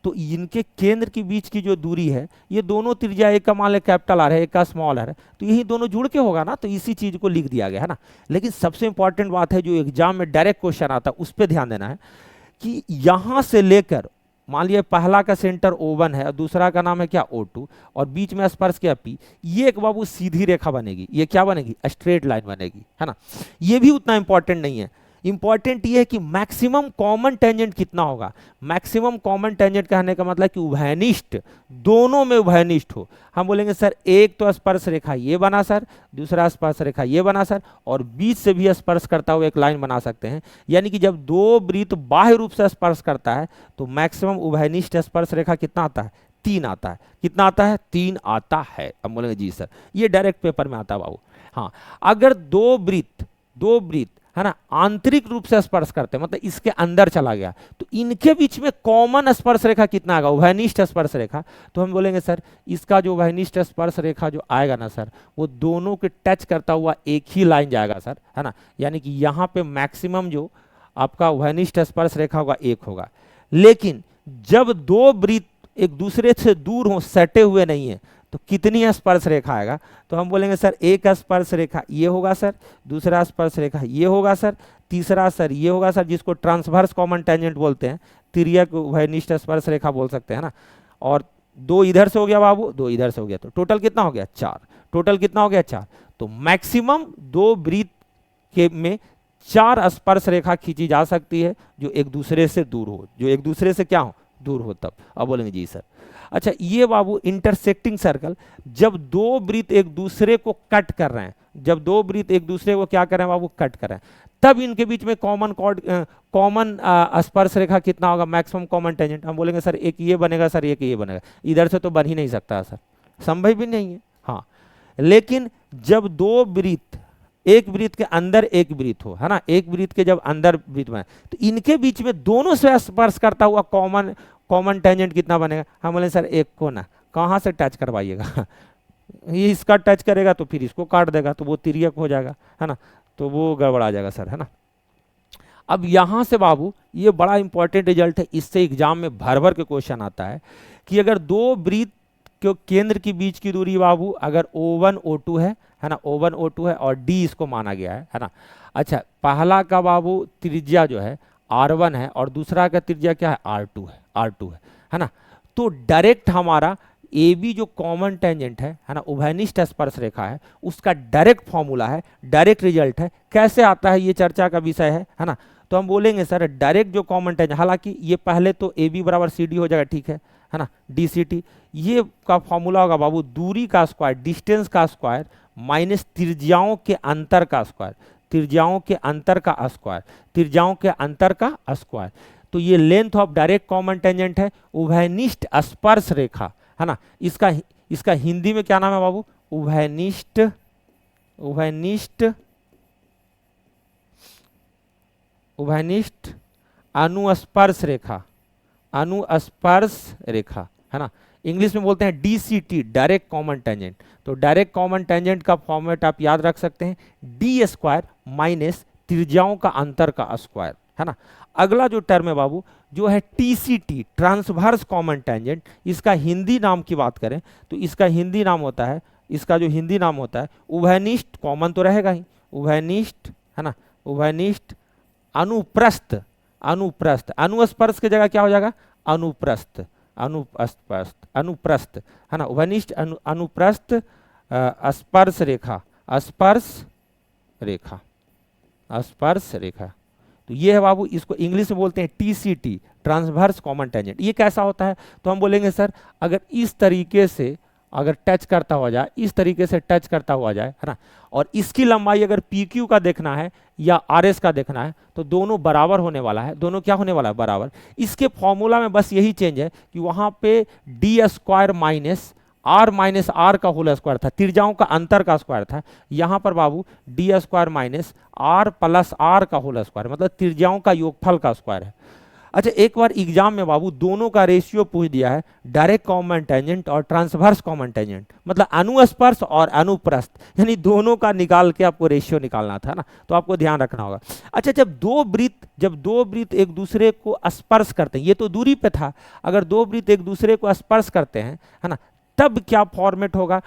तो इनके केंद्र के बीच की जो दूरी है, ये दोनों त्रिज्या, एक का मान ले कैपिटल आर है, एक का स्मॉल आर है, तो यही दोनों जुड़ के होगा ना, तो इसी चीज को लिख दिया गया, है ना। लेकिन सबसे इंपॉर्टेंट बात है जो एग्जाम में डायरेक्ट क्वेश्चन आता है उस पर ध्यान देना है कि यहां से लेकर, मान लिया पहला का सेंटर O1 है और दूसरा का नाम है क्या, O2, और बीच में स्पर्श किया P, ये एक बाबू सीधी रेखा बनेगी, ये क्या बनेगी, स्ट्रेट लाइन बनेगी, है ना। ये भी उतना इंपॉर्टेंट नहीं है। इंपॉर्टेंट ये है कि मैक्सिमम कॉमन टेंजेंट कितना होगा। मैक्सिमम कॉमन टेंजेंट कहने का मतलब कि उभयनिष्ठ, दोनों में उभयनिष्ठ हो। हम बोलेंगे सर एक तो स्पर्श रेखा ये बना सर, दूसरा स्पर्श रेखा ये बना सर, और बीच से भी स्पर्श करता हुआ एक लाइन बना सकते हैं। यानी कि जब 2 वृत्त बाह्य रूप से स्पर्श करता है तो मैक्सिमम उभयनिष्ठ स्पर्श रेखा कितना आता है, 3 आता है। कितना आता है, 3 आता है। हम बोलेंगे जी सर, ये डायरेक्ट पेपर में आता है बाबू। हाँ, अगर 2 वृत्त है ना आंतरिक रूप से स्पर्श करते हैं, मतलब इसके अंदर चला गया, तो इनके बीच में कॉमन स्पर्श रेखा कितना आएगा, उभयनिष्ठ स्पर्श रेखा। तो हम बोलेंगे सर इसका जो उभयनिष्ठ स्पर्श रेखा जो आएगा ना सर, वो दोनों के टच करता हुआ एक ही लाइन जाएगा सर, है ना। यानी कि यहाँ पे मैक्सिमम जो आपका उभयनिष्ठ स्पर्श रेखा होगा 1 होगा। लेकिन जब 2 वृत्त एक दूसरे से दूर हो, सटे हुए नहीं है, तो कितनी स्पर्श रेखा आएगा, तो हम बोलेंगे सर एक स्पर्श रेखा ये होगा सर, दूसरा स्पर्श रेखा ये होगा सर, तीसरा सर ये होगा सर, जिसको ट्रांसवर्स कॉमन टेंजेंट बोलते हैं, तिर्यक उभयनिष्ठ स्पर्श रेखा बोल सकते हैं ना। और 2 इधर से हो गया बाबू, 2 इधर से हो गया, तो टोटल कितना हो गया, 4। टोटल कितना हो गया, 4। तो मैक्सिमम 2 वृत्त के में 4 स्पर्श रेखा खींची जा सकती है जो एक दूसरे से दूर हो, जो एक दूसरे से क्या हो, दूर हो तब। अब बोलेंगे जी सर। अच्छा, ये बाबू इंटरसेक्टिंग सर्कल, जब 2 वृत्त एक दूसरे को कट कर रहे हैं, जब 2 वृत्त एक दूसरे को क्या कर रहे हैं बाबू, कट कर रहे हैं, तब इनके बीच में कॉमन स्पर्श रेखा कितना होगा, मैक्सिमम कॉमन टेंजेंट। हम बोलेंगे सर एक ये बनेगा सर, एक ये बनेगा, इधर से तो बन ही नहीं सकता सर, संभव भी नहीं है। हाँ, लेकिन जब 2 वृत्त, एक वृत्त के अंदर एक वृत्त हो, है ना, एक वृत्त के जब अंदर वृत्त बने, तो इनके बीच में दोनों से स्पर्श करता हुआ कॉमन टेंजेंट कितना बनेगा। हम बोले सर एक को ना कहाँ से टच करवाइएगा ये इसका टच करेगा तो फिर इसको काट देगा, तो वो तिर्यक हो जाएगा, है ना, तो वो गड़बड़ा जाएगा सर, है ना। अब यहाँ से बाबू ये बड़ा इंपॉर्टेंट रिजल्ट है, इससे एग्जाम में भर भर के क्वेश्चन आता है कि अगर 2 वृत्त के केंद्र के बीच की दूरी बाबू अगर O1 O2 है ना, O1 O2 है और D इसको माना गया है ना। अच्छा, पहला का बाबू त्रिज्या जो है R1 है और दूसरा का त्रिज्या क्या है, R2 है, R2 है ना। तो डायरेक्ट हमारा ए बी जो कॉमन टेंजेंट है ना, उभयनिष्ठ स्पर्श रेखा है, उसका डायरेक्ट फॉर्मूला है, डायरेक्ट रिजल्ट है। कैसे आता है ये चर्चा का विषय है ना। तो हम बोलेंगे सर डायरेक्ट जो कॉमन टेंजेंट, हालांकि ये पहले तो ए बी बराबर सी डी हो जाएगा, ठीक है ना, डी सी टी। ये का फॉर्मूला होगा बाबू दूरी का स्क्वायर, डिस्टेंस का स्क्वायर माइनस त्रिज्याओं के अंतर का स्क्वायर, त्रिज्याओं के अंतर का स्क्वायर, त्रिज्याओं के अंतर का स्क्वायर। तो ये length of direct common tangent है, उभयनिष्ठ स्पर्श रेखा है ना। इसका हिंदी में क्या नाम है बाबू, उभयनिष्ठ, उभयनिष्ठ, उभयनिष्ठ अनुस्पर्श रेखा, अनुस्पर्श रेखा है ना। इंग्लिश में बोलते हैं डीसीटी, डायरेक्ट कॉमन टेंजेंट। तो डायरेक्ट कॉमन टेंजेंट का फॉर्मेट आप याद रख सकते हैं, डी स्क्वायर माइनस त्रिज्याओं का अंतर का स्क्वायर है ना। अगला जो टर्म है बाबू जो है टीसीटी, ट्रांसवर्स कॉमन टेंजेंट। इसका हिंदी नाम की बात करें तो इसका हिंदी नाम होता है, इसका जो हिंदी नाम होता है उभयनिष्ठ, कॉमन तो रहेगा ही, उभयनिष्ठ है ना, उभयनिष्ठ अनुप्रस्थ, अनुप्रस्थ, अनुस्पर्श की जगह क्या हो जाएगा, अनुप्रस्थ, अनुप्रस्थ, अनुप्रस्थ है ना, उभयनिष्ठ अनुप्रस्थ स्पर्श रेखा, स्पर्श रेखा, स्पर्श रेखा। तो ये है बाबू, इसको इंग्लिश में बोलते हैं टीसीटी, ट्रांसवर्स कॉमन टेंजेंट। ये कैसा होता है, तो हम बोलेंगे सर अगर इस तरीके से अगर टच करता हुआ जाए, इस तरीके से टच करता हुआ जाए है ना, और इसकी लंबाई अगर पी क्यू का देखना है या आर एस का देखना है तो दोनों बराबर होने वाला है, दोनों क्या होने वाला है, बराबर। इसके फॉर्मूला में बस यही चेंज है कि वहां पे डी स्क्वायर माइनस आर का होल स्क्वायर था, त्रिज्याओं का अंतर का स्क्वायर था। यहाँ पर बाबू D square minus R plus R का होल स्क्वायर, मतलब त्रिज्याओं का योगफल का स्क्वायर है। अच्छा, एक बार एग्जाम में बाबू दोनों का रेशियो पूछ दिया है, डायरेक्ट कॉमन टेंजेंट और ट्रांसवर्स कॉमन टेंजेंट, मतलब अनुस्पर्श और अनुप्रस्थ, यानी दोनों का निकाल के आपको रेशियो निकालना था ना, तो आपको ध्यान रखना होगा। अच्छा, जब दो वृत्त एक दूसरे को स्पर्श करते हैं, ये तो दूरी पे था, अगर दो वृत्त एक दूसरे को स्पर्श करते हैं है ना, तब क्या फॉर्मेट होगा,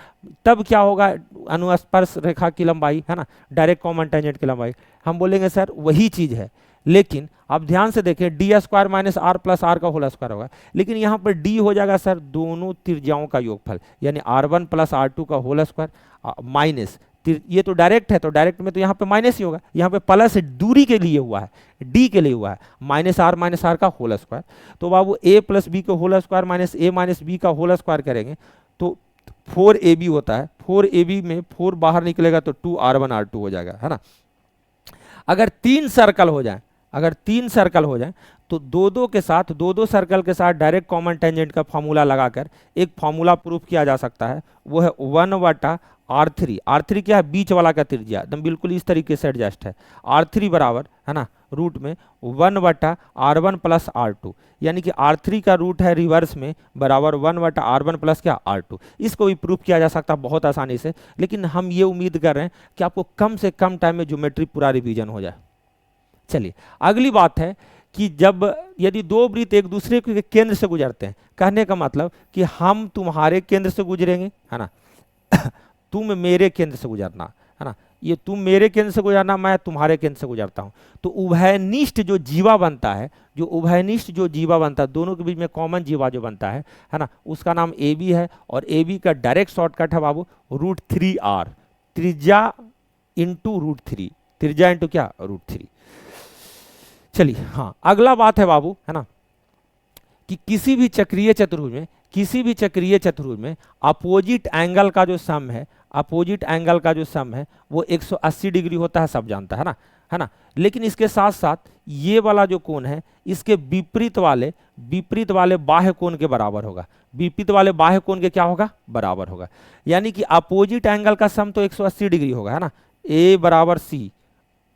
तब क्या होगा अनुस्पर्श रेखा की लंबाई है ना, डायरेक्ट कॉमन टेंजेंट की लंबाई। हम बोलेंगे सर वही चीज है, लेकिन आप ध्यान से देखें D square minus R plus R का होल स्क्वायर होगा, लेकिन यहाँ पर डी हो जाएगा सर दोनों त्रिज्याओं का योगफल, यानी R1 प्लस R2 का होल स्क्वायर माइनस, ये तो डायरेक्ट है तो डायरेक्ट में तो यहाँ पे माइनस ही होगा, यहाँ पे प्लस दूरी के लिए हुआ है, डी के लिए हुआ है, माइनस आर का होल स्क्वायर। तो बाबू ए प्लस बी का होल स्क्वायर माइनस ए माइनस बी का होल स्क्वायर करेंगे तो 4ab होता है, 4ab में 4 बाहर निकलेगा तो 2r1 r2 हो जाएगा है ना। अगर तीन सर्कल हो जाए, अगर तीन सर्कल हो जाए तो दो सर्कल के साथ डायरेक्ट कॉमन टेंजेंट का फॉर्मूला लगाकर एक फॉर्मूला प्रूफ किया जा सकता है, वो है 1/r3। r3 क्या है, बीच वाला का त्रिज्या, एकदम बिल्कुल इस तरीके से एडजस्ट है। r3 बराबर है ना रूट में 1/r1 प्लस r2, यानी कि r3 का रूट है रिवर्स में बराबर 1/r1 प्लस क्या, r2। इसको भी प्रूफ किया जा सकता है बहुत आसानी से, लेकिन हम ये उम्मीद कर रहे हैं कि आपको कम से कम टाइम में ज्योमेट्री पूरा रिवीजन हो जाए। चलिए अगली बात है कि जब यदि दो वृत्त एक दूसरे के केंद्र से गुजरते हैं, कहने का मतलब कि हम तुम्हारे केंद्र से गुजरेंगे है ना, तुम मेरे केंद्र से गुजरना है ना, ये तुम मेरे केंद्र से गुजरना, मैं तुम्हारे केंद्र से गुजरता हूं, तो उभयनिष्ठ जो जीवा बनता है, जो उभयनिष्ठ जो जीवा बनता है, दोनों के बीच में कॉमन जीवा जो बनता है ना, उसका नाम ए बी है, और ए बी का डायरेक्ट शॉर्टकट है बाबू √3r, त्रिज्या इंटू √3, त्रिज्या इंटू क्या, √3। चलिए हाँ, अगला बात है बाबू है ना कि किसी भी चक्रीय चतुर्भुज में अपोजिट एंगल का जो सम है, अपोजिट एंगल का जो सम है वो 180 डिग्री होता है, सब जानता है ना, लेकिन इसके साथ साथ ये वाला जो कोण है इसके विपरीत वाले बाह्य कोण के बराबर होगा, विपरीत वाले बाह्य कोण के क्या होगा, बराबर होगा। यानी कि अपोजिट एंगल का सम तो 180 डिग्री होगा है ना, ए बराबर सी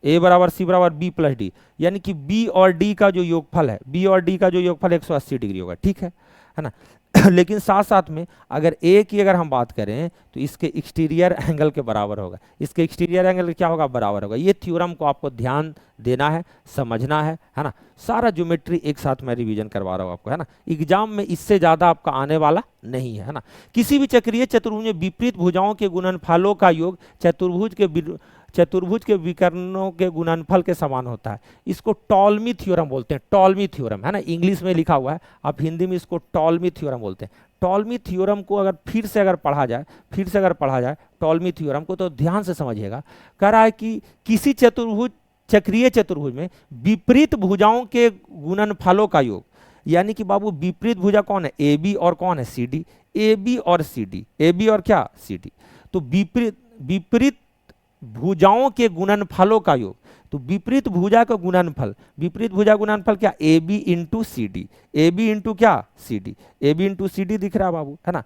बराबर बी प्लस डी, यानी कि बी और डी का जो योगफल है, बी और डी का जो योगफल 180 डिग्री होगा, ठीक है ना। लेकिन साथ साथ में अगर ए की अगर हम बात करें तो इसके एक्सटीरियर एंगल के बराबर होगा, इसके एक्सटीरियर एंगल क्या होगा, बराबर होगा। ये थ्योरम को आपको ध्यान देना है, समझना है ना। सारा ज्योमेट्री एक साथ मैं रिवीजन करवा रहा हूँ आपको है ना, एग्जाम में इससे ज्यादा आपका आने वाला नहीं है ना। किसी भी चक्रीय चतुर्भुज में विपरीत भुजाओं के गुणनफलों का योग चतुर्भुज के विकर्णों के गुणनफल के समान होता है। इसको टॉलमी थ्योरम बोलते हैं, टॉलमी थ्योरम है ना, इंग्लिश में लिखा हुआ है, आप हिंदी में इसको टॉलमी थ्योरम बोलते हैं। टॉलमी थ्योरम को अगर फिर से अगर पढ़ा जाए टॉलमी थ्योरम को, तो ध्यान से समझिएगा। कह रहा है कि किसी चतुर्भुज, चक्रीय चतुर्भुज में विपरीत भुजाओं के गुणनफलों का योग, यानी कि बाबू विपरीत भुजा कौन है, ए बी और कौन है, सी डी, ए बी और सी डी, ए बी और क्या, सी डी। तो विपरीत भुजाओं के गुणनफलों का योग, तो विपरीत भुजा का गुणनफल, विपरीत भुजा गुणनफल क्या, A B into C D, A B into क्या, C D, A B into C D दिख रहा है बाबू, है ना।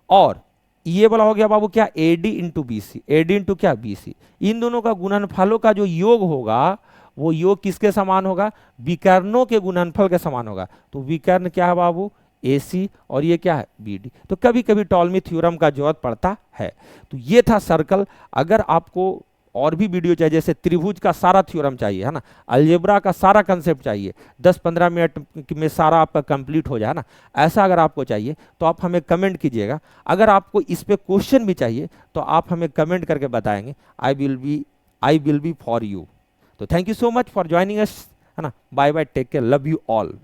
और ये वाला हो गया बाबू क्या, A D into B C, A D into क्या, बी सी। इन दोनों का गुणनफलों का जो योग होगा, वो योग किसके समान होगा, विकर्णों के गुणनफल के समान होगा। तो विकर्ण क्या है बाबू, ए सी, और ये क्या है, बी डी। तो कभी कभी टॉलमी थ्योरम का जरूरत पड़ता है। तो ये था सर्कल। अगर आपको और भी वीडियो चाहिए, जैसे त्रिभुज का सारा थ्योरम चाहिए, है ना, अलजेब्रा का सारा कंसेप्ट चाहिए, 10-15 मिनट में सारा आपका कंप्लीट हो जाए ना, ऐसा अगर आपको चाहिए तो आप हमें कमेंट कीजिएगा। अगर आपको इस पे क्वेश्चन भी चाहिए तो आप हमें कमेंट करके बताएंगे, I will be for you. तो thank you so much for joining us, है ना, bye bye, take care, love you all.